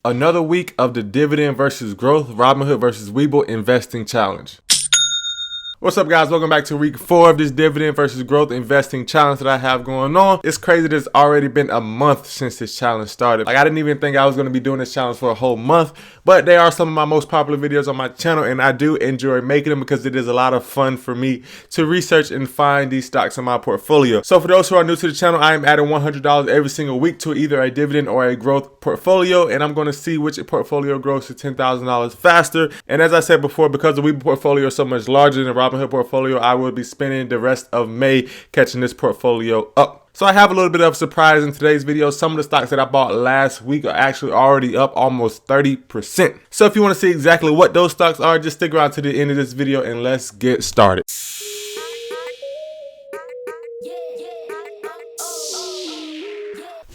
Another week of the Dividend versus Growth, Robinhood versus WeBull Investing Challenge. What's up, guys? Welcome back to week 4 of this Dividend versus Growth Investing Challenge that I have going on. It's crazy that it's already been a month since this challenge started. I didn't even think I was going to be doing this challenge for a whole month, but they are some of my most popular videos on my channel, and I do enjoy making them because it is a lot of fun for me to research and find these stocks in my portfolio. So for those who are new to the channel, I am adding $100 every single week to either a dividend or a growth portfolio, and I'm going to see which portfolio grows to $10,000 faster. And as I said before, because the WeBull portfolio is so much larger than the Robinhood portfolio, I will be spending the rest of May catching this portfolio up. So I have a little bit of surprise in today's video. Some of the stocks that I bought last week are actually already up almost 30%. So if you want to see exactly what those stocks are, just stick around to the end of this video and let's get started.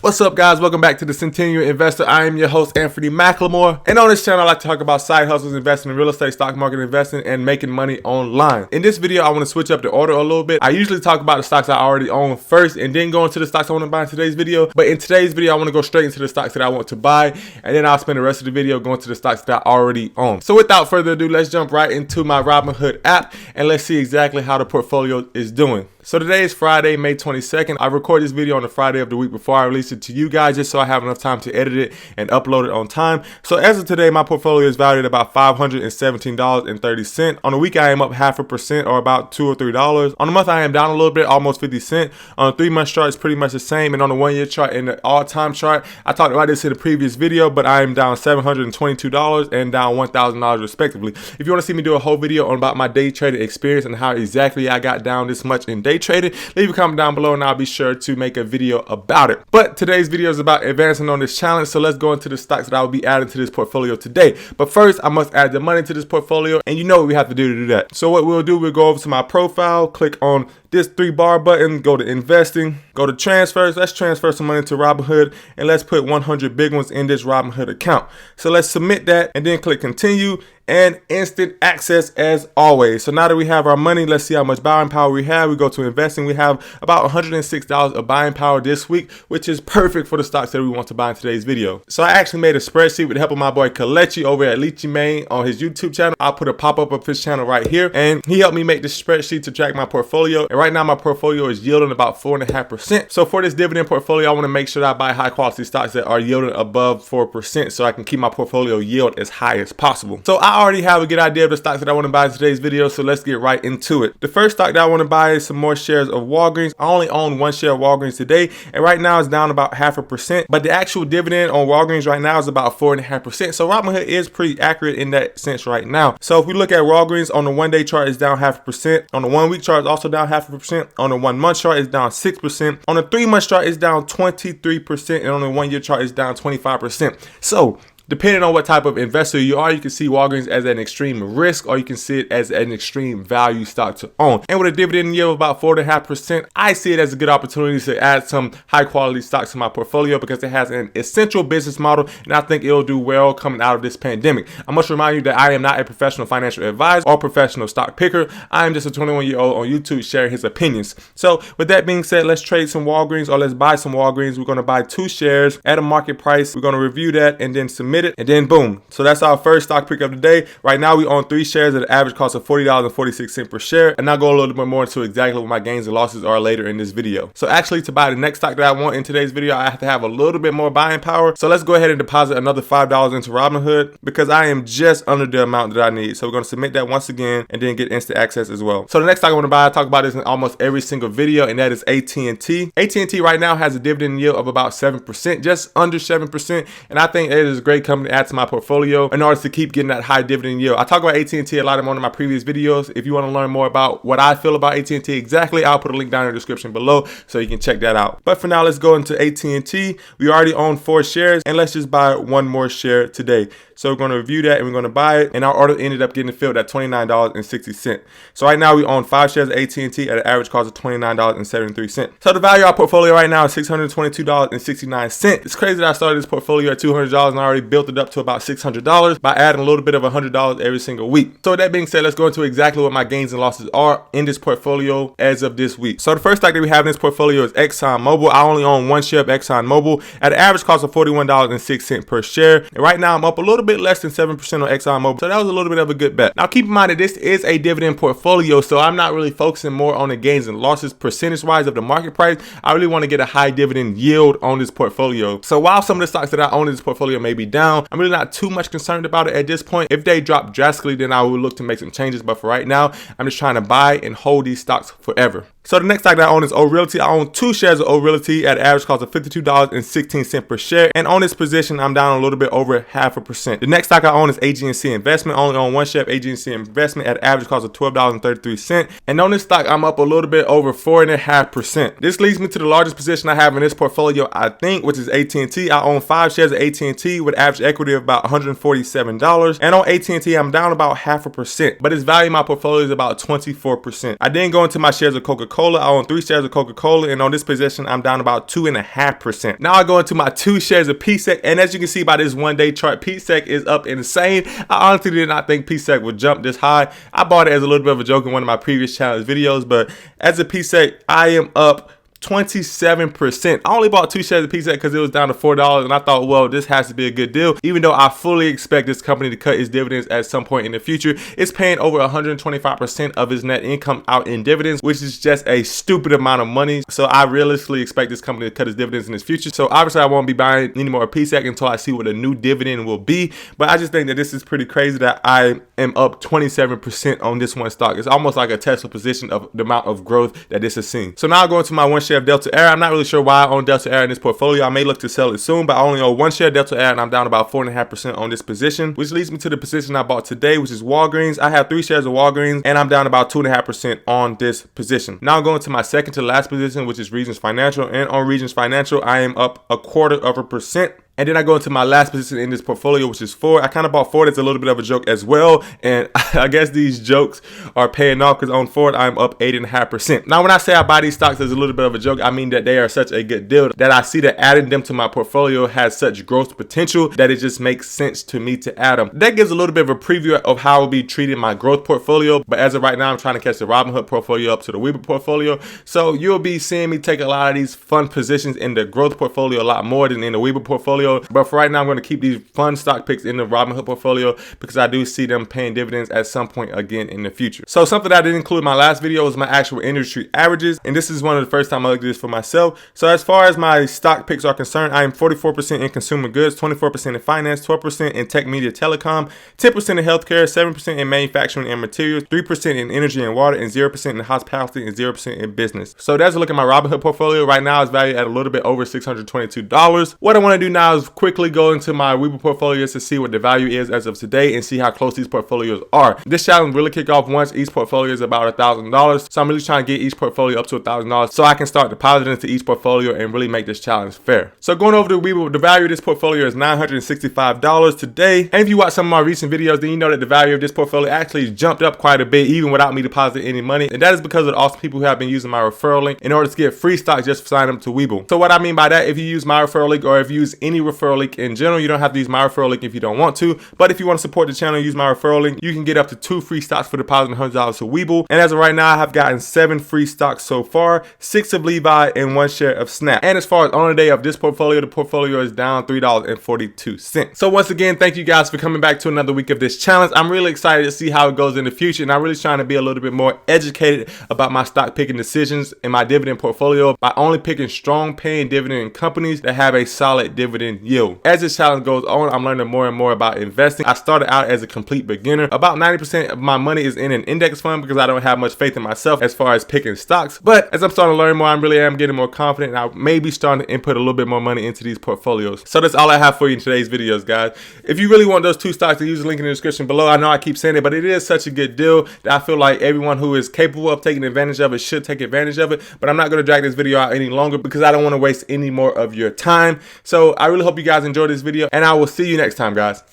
What's up, guys? Welcome back to the Centennial Investor. I am your host, Anthony McLemore. And on this channel, I like to talk about side hustles, investing in real estate, stock market investing, and making money online. In this video, I want to switch up the order a little bit. I usually talk about the stocks I already own first and then go into the stocks I want to buy in today's video. But in today's video, I want to go straight into the stocks that I want to buy. And then I'll spend the rest of the video going to the stocks that I already own. So without further ado, let's jump right into my Robinhood app and let's see exactly how the portfolio is doing. So today is Friday, May 22nd. I record this video on the Friday of the week before I release it to you guys, just so I have enough time to edit it and upload it on time. So as of today, my portfolio is valued at about $517.30. On the week, I am up 0.5% or about $2 or $3. On the month, I am down a little bit, almost 50 cents. On the 3-month chart, it's pretty much the same. And on the 1-year chart and the all-time chart, I talked about this in the previous video, but I am down $722 and down $1,000 respectively. If you want to see me do a whole video on about my day trading experience and how exactly I got down this much in day trading, leave a comment down below and I'll be sure to make a video about it. But today's video is about advancing on this challenge, so let's go into the stocks that I will be adding to this portfolio today. But first, I must add the money to this portfolio, and you know what we have to do to do that. So what we'll do, we'll go over to my profile, click on this 3-bar button, go to investing, go to transfers. Let's transfer some money to Robinhood, and let's put 100 big ones in this Robinhood account. So let's submit that and then click continue, and instant access as always. So now that we have our money, let's see how much buying power we have. We go to investing. We have about $106 of buying power this week, which is perfect for the stocks that we want to buy in today's video. So I actually made a spreadsheet with the help of my boy Kalechi over at Leachy Main on his YouTube channel. I'll put a pop-up of his channel right here, and he helped me make this spreadsheet to track my portfolio. And right now my portfolio is yielding about 4.5%. So for this dividend portfolio, I want to make sure that I buy high quality stocks that are yielding above 4% so I can keep my portfolio yield as high as possible. So I already have a good idea of the stocks that I want to buy in today's video, so let's get right into it. The first stock that I want to buy is some more shares of Walgreens. I only own 1 share of Walgreens today, and right now it's down about 0.5%, but the actual dividend on Walgreens right now is about 4.5%. So Robinhood is pretty accurate in that sense right now. So if we look at Walgreens on the 1-day chart, it's down 0.5%. On the 1-week chart, it's also down 0.5%. On the 1-month chart, it's down 6%. On the 3-month chart, it's down 23%, and on the 1-year chart, it's down 25%. So depending on what type of investor you are, you can see Walgreens as an extreme risk, or you can see it as an extreme value stock to own. And with a dividend yield of about 4.5%, I see it as a good opportunity to add some high quality stocks to my portfolio because it has an essential business model, and I think it'll do well coming out of this pandemic. I must remind you that I am not a professional financial advisor or professional stock picker. I am just a 21-year-old on YouTube sharing his opinions. So with that being said, let's trade some Walgreens, or let's buy some Walgreens. We're going to buy 2 shares at a market price. We're going to review that and then submit it, and then boom. So that's our first stock pick of the day. Right now we own 3 shares at an average cost of $40.46 per share, and I'll go a little bit more into exactly what my gains and losses are later in this video. So actually, to buy the next stock that I want in today's video, I have to have a little bit more buying power. So let's go ahead and deposit another $5 into Robinhood because I am just under the amount that I need. So we're going to submit that once again and then get instant access as well. So the next stock I want to buy, I talk about this in almost every single video, and that is AT&T. AT&T right now has a dividend yield of about 7%, just under 7%, and I think it is a great company to add to my portfolio in order to keep getting that high dividend yield. I talk about AT&T a lot in one of my previous videos. If you want to learn more about what I feel about AT&T exactly, I'll put a link down in the description below so you can check that out. But for now, let's go into AT&T. We already own 4 shares, and let's just buy 1 more share today. So we're going to review that and we're going to buy it, and our order ended up getting filled at $29.60. So right now we own 5 shares of AT&T at an average cost of $29.73. So the value of our portfolio right now is $622.69. It's crazy that I started this portfolio at $200 and I already built it up to about $600 by adding a little bit of $100 every single week. So with that being said, let's go into exactly what my gains and losses are in this portfolio as of this week. So the first stock that we have in this portfolio is ExxonMobil. I only own one share of ExxonMobil at an average cost of $41.06 per share. And right now I'm up a little bit less than 7% on ExxonMobil. So that was a little bit of a good bet. Now keep in mind that this is a dividend portfolio, so I'm not really focusing more on the gains and losses percentage wise of the market price. I really want to get a high dividend yield on this portfolio. So while some of the stocks that I own in this portfolio may be down, I'm really not too much concerned about it at this point. If they drop drastically, then I will look to make some changes. But for right now, I'm just trying to buy and hold these stocks forever. So the next stock that I own is O Realty. I own 2 shares of O Realty at an average cost of $52.16 per share. And on this position, I'm down a little bit over 0.5%. The next stock I own is AGNC Investment. I only own one share of AGNC Investment at an average cost of $12.33. And on this stock, I'm up a little bit over 4.5%. This leads me to the largest position I have in this portfolio, I think, which is AT&T. I own 5 shares of AT&T with average equity of about $147. And on AT&T, I'm down about 0.5%. But its value in my portfolio is about 24%. I then go into my shares of Coca-Cola. I own 3 shares of Coca-Cola, and on this position, I'm down about 2.5%. Now I go into my 2 shares of PSEC, and as you can see by this one-day chart, PSEC is up insane. I honestly did not think PSEC would jump this high. I bought it as a little bit of a joke in one of my previous challenge videos, but as a PSEC, I am up 27%. I only bought 2 shares of PSEC because it was down to $4, and I thought, well, this has to be a good deal. Even though I fully expect this company to cut its dividends at some point in the future, it's paying over 125% of its net income out in dividends, which is just a stupid amount of money. So I realistically expect this company to cut its dividends in its future. So obviously I won't be buying any more PSEC until I see what a new dividend will be. But I just think that this is pretty crazy that I am up 27% on this one stock. It's almost like a Tesla position of the amount of growth that this has seen. So now I'll go into my 1 share of Delta Air. I'm not really sure why I own Delta Air in this portfolio. I may look to sell it soon, but I only own 1 share of Delta Air, and I'm down about 4.5% on this position, which leads me to the position I bought today, which is Walgreens. I have 3 shares of Walgreens, and I'm down about 2.5% on this position. Now I'm going to my second to last position, which is Regions Financial, and on Regions Financial, I am up 0.25%. And then I go into my last position in this portfolio, which is Ford. I kind of bought Ford as a little bit of a joke as well. And I guess these jokes are paying off because on Ford, I'm up 8.5%. Now, when I say I buy these stocks as a little bit of a joke, I mean that they are such a good deal that I see that adding them to my portfolio has such growth potential that it just makes sense to me to add them. That gives a little bit of a preview of how I'll be treating my growth portfolio. But as of right now, I'm trying to catch the Robinhood portfolio up to the WeBull portfolio. So you'll be seeing me take a lot of these fun positions in the growth portfolio a lot more than in the WeBull portfolio. But for right now, I'm going to keep these fun stock picks in the Robinhood portfolio because I do see them paying dividends at some point again in the future. So something that I didn't include in my last video was my actual industry averages. And this is one of the first time I looked at this for myself. So as far as my stock picks are concerned, I am 44% in consumer goods, 24% in finance, 12% in tech, media, telecom, 10% in healthcare, 7% in manufacturing and materials, 3% in energy and water, and 0% in hospitality, and 0% in business. So that's a look at my Robinhood portfolio. Right now, it's valued at a little bit over $622. What I want to do now is quickly go into my WeBull portfolios to see what the value is as of today and see how close these portfolios are. This challenge really kick off once each portfolio is about $1,000. So I'm really trying to get each portfolio up to $1,000 so I can start depositing into each portfolio and really make this challenge fair. So going over to WeBull, the value of this portfolio is $965 today. And if you watch some of my recent videos, then you know that the value of this portfolio actually jumped up quite a bit even without me depositing any money. And that is because of the awesome people who have been using my referral link in order to get free stock just for signing up to WeBull. So what I mean by that, if you use my referral link or if you use any referral link in general, you don't have to use my referral link if you don't want to. But if you want to support the channel, use my referral link. You can get up to 2 free stocks for depositing $100 to WeBull. And as of right now, I have gotten 7 free stocks so far, 6 of Levi and 1 share of Snap. And as far as on the day of this portfolio, the portfolio is down $3.42. So once again, thank you guys for coming back to another week of this challenge. I'm really excited to see how it goes in the future. And I'm really trying to be a little bit more educated about my stock picking decisions in my dividend portfolio by only picking strong paying dividend companies that have a solid dividend yield. As this challenge goes on, I'm learning more and more about investing. I started out as a complete beginner. About 90% of my money is in an index fund because I don't have much faith in myself as far as picking stocks. But as I'm starting to learn more, I really am getting more confident, and I may be starting to input a little bit more money into these portfolios. So that's all I have for you in today's videos, guys. If you really want those 2 stocks, use the link in the description below. I know I keep saying it, but it is such a good deal that I feel like everyone who is capable of taking advantage of it should take advantage of it. But I'm not going to drag this video out any longer because I don't want to waste any more of your time. So I really hope you guys enjoyed this video, and I will see you next time, guys.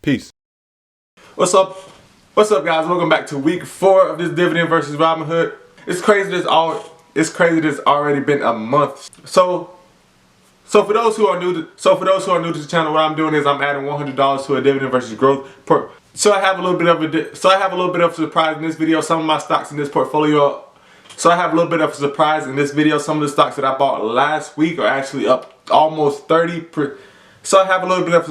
Peace. What's up? What's up, guys? Welcome back to week 4 of this Dividend versus Robinhood. It's crazy that it's already been a month. So So for those who are new to the channel, what I'm doing is I'm adding $100 to a dividend versus growth. So I have a little bit of a surprise in this video. Some of my stocks in this portfolio. So I have a little bit of a surprise in this video. Some of the stocks that I bought last week are actually up almost 30%. So I have a little bit of